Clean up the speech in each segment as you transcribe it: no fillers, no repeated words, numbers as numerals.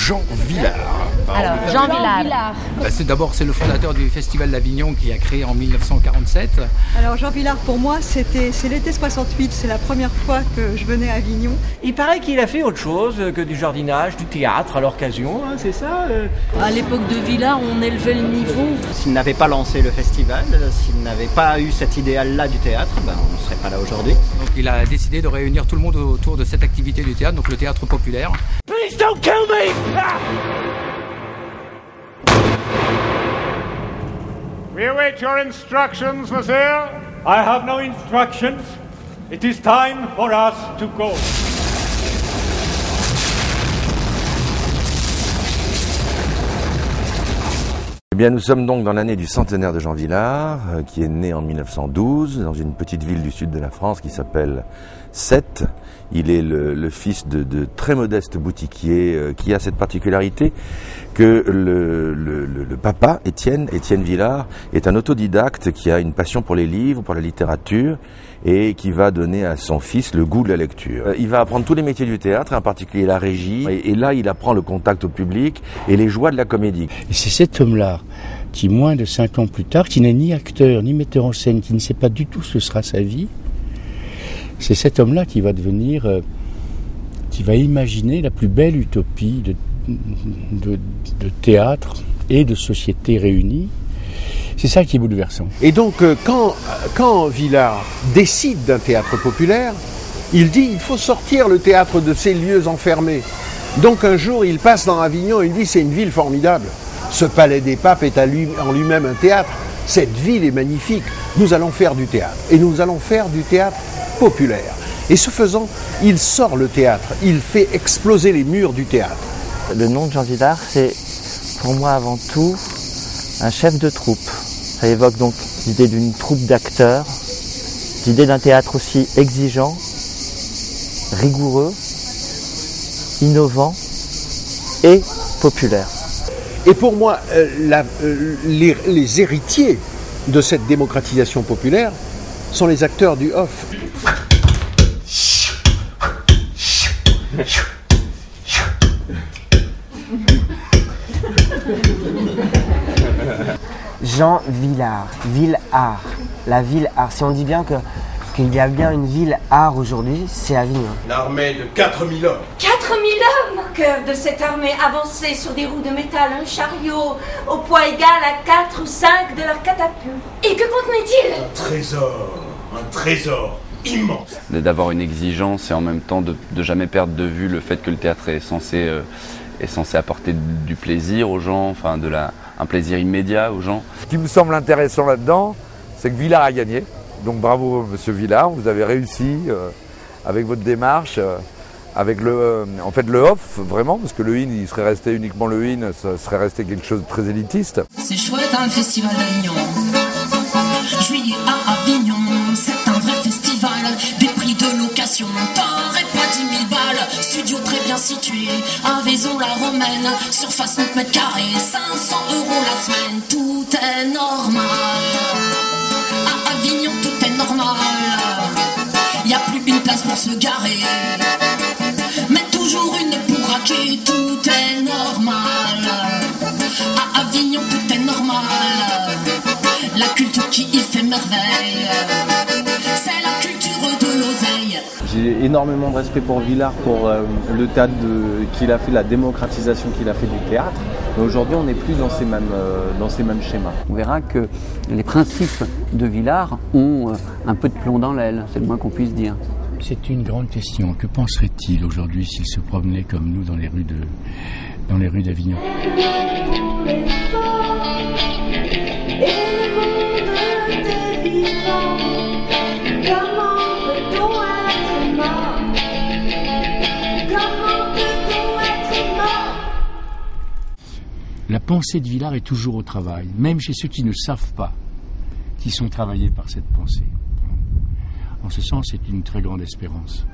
Jean Vilar. Alors, Jean Vilar. C'est le fondateur du Festival d'Avignon qui a créé en 1947. Alors Jean Vilar, pour moi, c'est l'été 68, c'est la première fois que je venais à Avignon. Il paraît qu'il a fait autre chose que du jardinage, du théâtre à l'occasion, hein, c'est ça À l'époque de Vilar, on élevait le niveau. S'il n'avait pas lancé le festival, s'il n'avait pas eu cet idéal-là du théâtre, on ne serait pas là aujourd'hui. Donc il a décidé de réunir tout le monde autour de cette activité du théâtre, donc le théâtre populaire. Please don't kill me! Ah! We await your instructions, monsieur. I have no instructions. It is time for us to go. Eh bien, nous sommes donc dans l'année du centenaire de Jean Vilar, qui est né en 1912 dans une petite ville du sud de la France qui s'appelle Sète. Il est le fils de très modestes boutiquiers qui a cette particularité que le papa, Étienne Vilar, est un autodidacte qui a une passion pour les livres, pour la littérature et qui va donner à son fils le goût de la lecture. Il va apprendre tous les métiers du théâtre, en particulier la régie, et là il apprend le contact au public et les joies de la comédie. Et c'est cet homme-là qui, moins de 5 ans plus tard, qui n'est ni acteur ni metteur en scène, qui ne sait pas du tout ce que sera sa vie, c'est cet homme-là qui va devenir, qui va imaginer la plus belle utopie de théâtre et de société réunie. C'est ça qui est bouleversant. Et donc, quand Vilar décide d'un théâtre populaire, il dit il faut sortir le théâtre de ces lieux enfermés. Donc un jour, il passe dans Avignon et il dit c'est une ville formidable. Ce palais des papes est en lui-même un théâtre. Cette ville est magnifique. Nous allons faire du théâtre. Et nous allons faire du théâtre populaire. Et ce faisant, il sort le théâtre. Il fait exploser les murs du théâtre. Le nom de Jean Vilar, c'est pour moi avant tout un chef de troupe. Ça évoque donc l'idée d'une troupe d'acteurs, l'idée d'un théâtre aussi exigeant, rigoureux, innovant et populaire. Et pour moi, les héritiers de cette démocratisation populaire sont les acteurs du off. Jean Vilar, ville-art, la ville-art. Si on dit bien qu'il y a bien une ville-art aujourd'hui, c'est Avignon. Une armée de 4000 hommes. 4000 hommes! Que de cette armée avancée sur des roues de métal, un chariot, au poids égal à 4 ou 5 de leur catapulte. Et que contenait-il? Un trésor immense. D'avoir une exigence et en même temps de jamais perdre de vue le fait que le théâtre est censé apporter du plaisir aux gens, enfin un plaisir immédiat aux gens. Ce qui me semble intéressant là-dedans, c'est que Vilar a gagné. Donc bravo Monsieur Vilar, vous avez réussi avec votre démarche, avec le off vraiment, parce que le in, il serait resté uniquement le in, ça serait resté quelque chose de très élitiste. C'est chouette hein, le festival d'Avignon. Juillet à Avignon, c'est un vrai festival. Des prix de location, t'aurais pas 10 000 balles. Studio très bien situé, à Vaison-la-Romaine. Surface 9 mètres carrés, 500 € la semaine. Tout est normal. À Avignon, tout est normal. Y a plus une place pour se garer, mais toujours une pour raquer. Tout est normal. À Avignon, tout est normal. La culture qui y fait merveille, c'est la culture de l'oseille. J'ai énormément de respect pour Vilar, pour le théâtre qu'il a fait, la démocratisation qu'il a fait du théâtre. Mais aujourd'hui, on n'est plus dans ces mêmes schémas. On verra que les principes de Vilar ont un peu de plomb dans l'aile, c'est le moins qu'on puisse dire. C'est une grande question. Que penserait-il aujourd'hui s'il se promenait comme nous dans les rues d'Avignon ? La pensée de Vilar est toujours au travail, même chez ceux qui ne savent pas, qui sont travaillés par cette pensée. En ce sens, c'est une très grande espérance.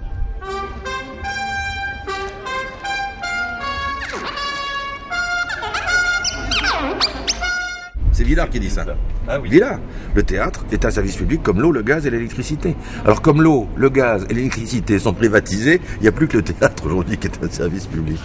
C'est Vilar qui dit ça. Ah oui. Vilar, le théâtre est un service public comme l'eau, le gaz et l'électricité. Alors comme l'eau, le gaz et l'électricité sont privatisés, il n'y a plus que le théâtre aujourd'hui qui est un service public.